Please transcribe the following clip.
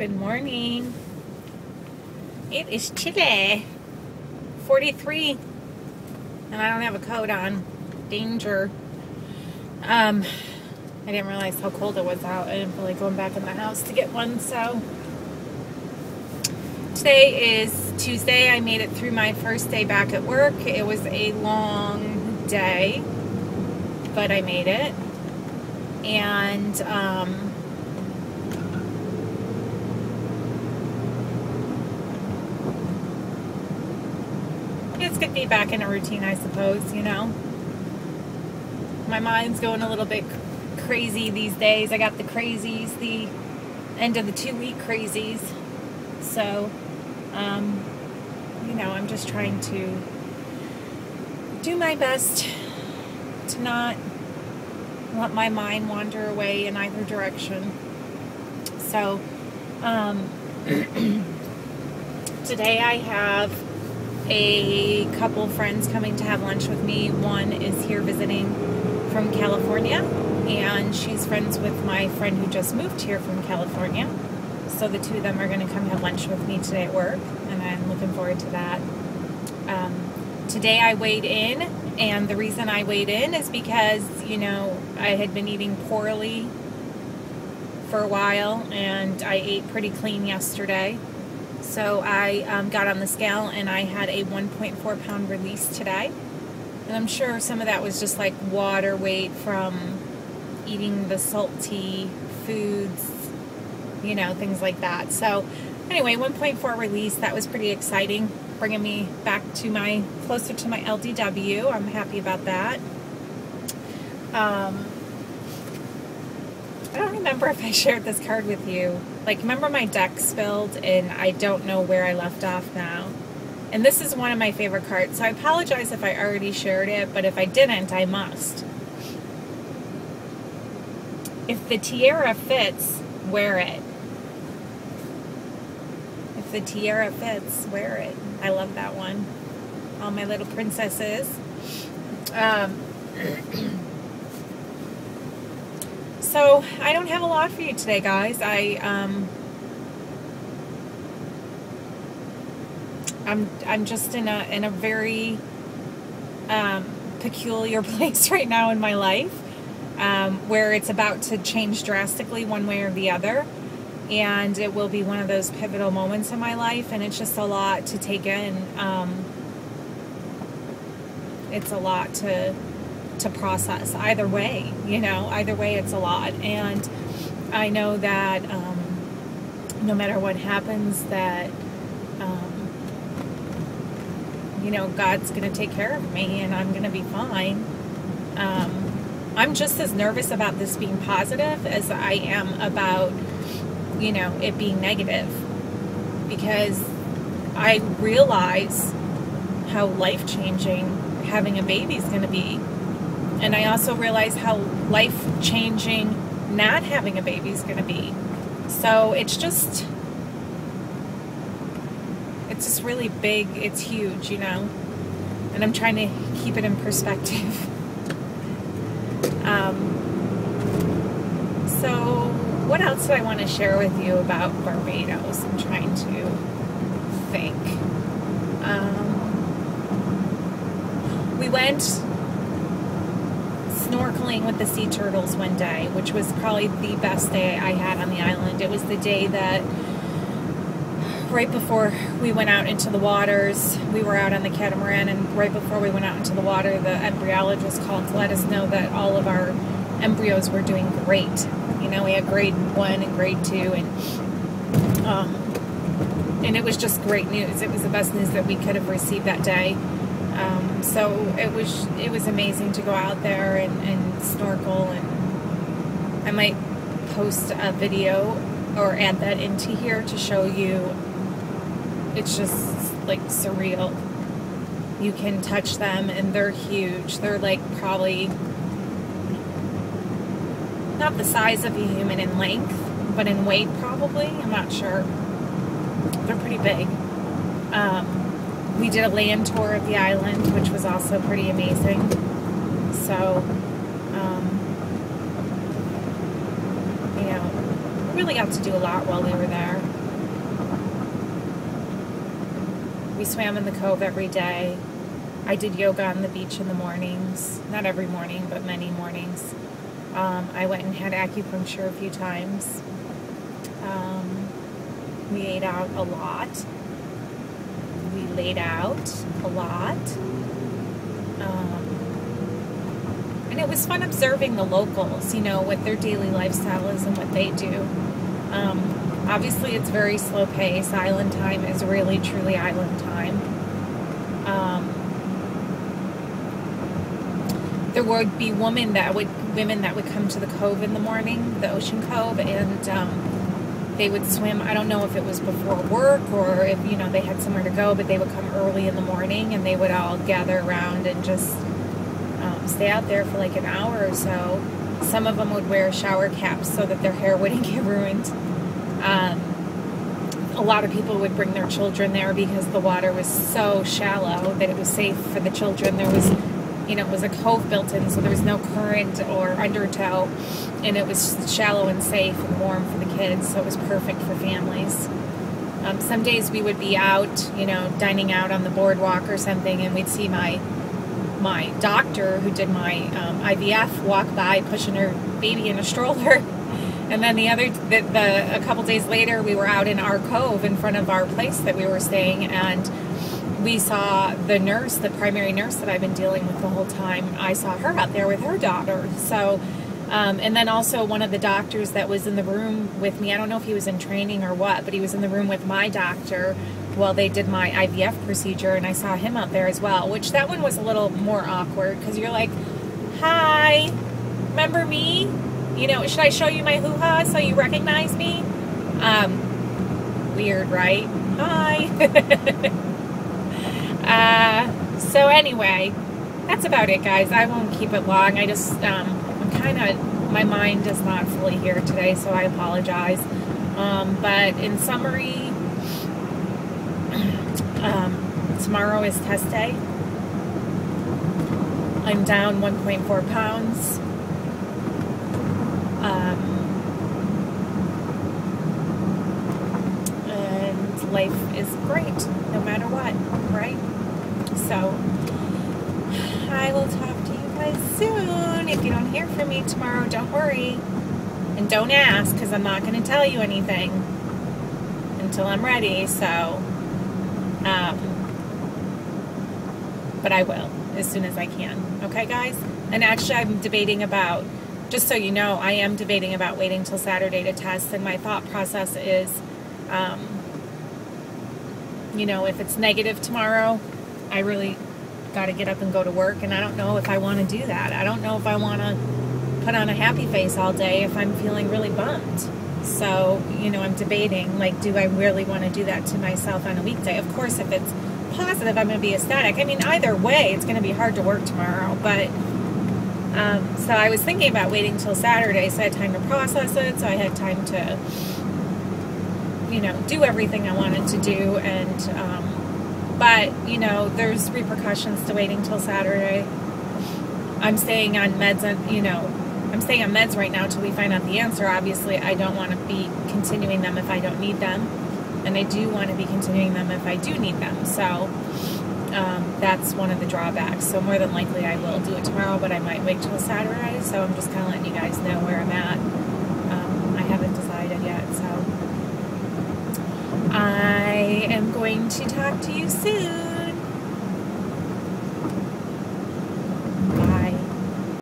Good morning. It is chilly. 43. And I don't have a coat on. Danger. I didn't realize how cold it was out. I didn't feel like going back in the house to get one, so. Today is Tuesday. I made it through my first day back at work. It was a long day, but I made it. And, it's good to be back in a routine, I suppose, you know. My mind's going a little bit crazy these days. I got the crazies, the end of the 2-week crazies. So, you know, I'm just trying to do my best to not let my mind wander away in either direction. So, today I have a couple friends coming to have lunch with me. One is here visiting from California, and she's friends with my friend who just moved here from California. So the two of them are going to come have lunch with me today at work, and I'm looking forward to that. Today I weighed in, and the reason I weighed in is because, you know, I had been eating poorly for a while, and I ate pretty clean yesterday. So I got on the scale, and I had a 1.4 pound release today. And I'm sure some of that was just like water weight from eating the salty foods, you know, things like that. So anyway, 1.4 release, that was pretty exciting, bringing me back to closer to my LDW. I'm happy about that. I don't remember if I shared this card with you. Like, remember my deck spilled, and I don't know where I left off now. And this is one of my favorite cards, so I apologize if I already shared it, but if I didn't, I must. If the tiara fits, wear it. If the tiara fits, wear it. I love that one. All my little princesses. So, I don't have a lot for you today, guys. I'm just in a very peculiar place right now in my life, where it's about to change drastically one way or the other, and it will be one of those pivotal moments in my life, and it's just a lot to take in. It's a lot to process either way, you know. Either way, it's a lot, and I know that no matter what happens, that you know, God's going to take care of me, and I'm going to be fine. I'm just as nervous about this being positive as I am about, you know, it being negative, because I realize how life-changing having a baby is going to be. And I also realize how life-changing not having a baby is going to be. So it's just really big. It's huge, you know. And I'm trying to keep it in perspective. So what else do I want to share with you about Barbados? I'm trying to think. We went snorkeling with the sea turtles one day, which was probably the best day I had on the island. It was the day that right before we went out into the waters, we were out on the catamaran, and right before we went out into the water, the embryologist called to let us know that all of our embryos were doing great. You know, we had grade 1 and grade 2, and it was just great news. It was the best news that we could have received that day. So it was amazing to go out there and snorkel, and I might post a video or add that into here to show you. It's just like surreal. You can touch them, and they're huge. They're like probably not the size of a human in length, but in weight probably. I'm not sure. They're pretty big. We did a land tour of the island, which was also pretty amazing. So, you know, we really got to do a lot while we were there. we swam in the cove every day. I did yoga on the beach in the mornings. Not every morning, but many mornings. I went and had acupuncture a few times. We ate out a lot. We laid out a lot. And it was fun observing the locals, you know, what their daily lifestyle is and what they do. Obviously, it's very slow pace. Island time is really, truly island time. There would be women that would come to the cove in the morning, the ocean cove, and they would swim. I don't know if it was before work or if, you know, they had somewhere to go, but they would come early in the morning and they would all gather around and just stay out there for like an hour or so. Some of them would wear shower caps so that their hair wouldn't get ruined. A lot of people would bring their children there because the water was so shallow that it was safe for the children. There was, you know, it was a cove built in, so there was no current or undertow, and it was shallow and safe and warm for the kids, so it was perfect for families. Some days we would be out, you know, dining out on the boardwalk or something, and we'd see my doctor who did my IVF walk by pushing her baby in a stroller. And then a couple days later, we were out in our cove in front of our place that we were staying, and we saw the nurse, the primary nurse that I've been dealing with the whole time. I saw her out there with her daughter. So, and then also one of the doctors that was in the room with me, I don't know if he was in training or what, but he was in the room with my doctor while they did my IVF procedure, and I saw him out there as well, which that one was a little more awkward because you're like, hi, remember me? You know, should I show you my hoo-ha so you recognize me? Weird, right? Hi. So anyway, that's about it, guys. I won't keep it long. I just, my mind is not fully here today, so I apologize. But in summary, tomorrow is test day. I'm down 1.4 pounds. And life is great, no matter what, right? So, I will talk to you guys soon. If you don't hear from me tomorrow, don't worry. And don't ask, because I'm not going to tell you anything until I'm ready, so, but I will, as soon as I can. Okay, guys? And actually, I'm debating about, just so you know, I am debating about waiting till Saturday to test, and my thought process is, you know, if it's negative tomorrow, I really got to get up and go to work, and I don't know if I want to do that. I don't know if I want to put on a happy face all day if I'm feeling really bummed. So, you know, I'm debating, like, do I really want to do that to myself on a weekday? Of course, if it's positive, I'm going to be ecstatic. I mean, either way, it's going to be hard to work tomorrow, but so I was thinking about waiting till Saturday, so I had time to process it, so I had time to, you know, do everything I wanted to do, and, but, you know, there's repercussions to waiting till Saturday. I'm staying on meds, and, you know, I'm staying on meds right now till we find out the answer. Obviously, I don't want to be continuing them if I don't need them, and I do want to be continuing them if I do need them, so that's one of the drawbacks. So more than likely I will do it tomorrow, but I might wait till Saturday, so I'm just kind of letting you guys know where I'm at. I haven't decided yet, so I am going to talk to you soon.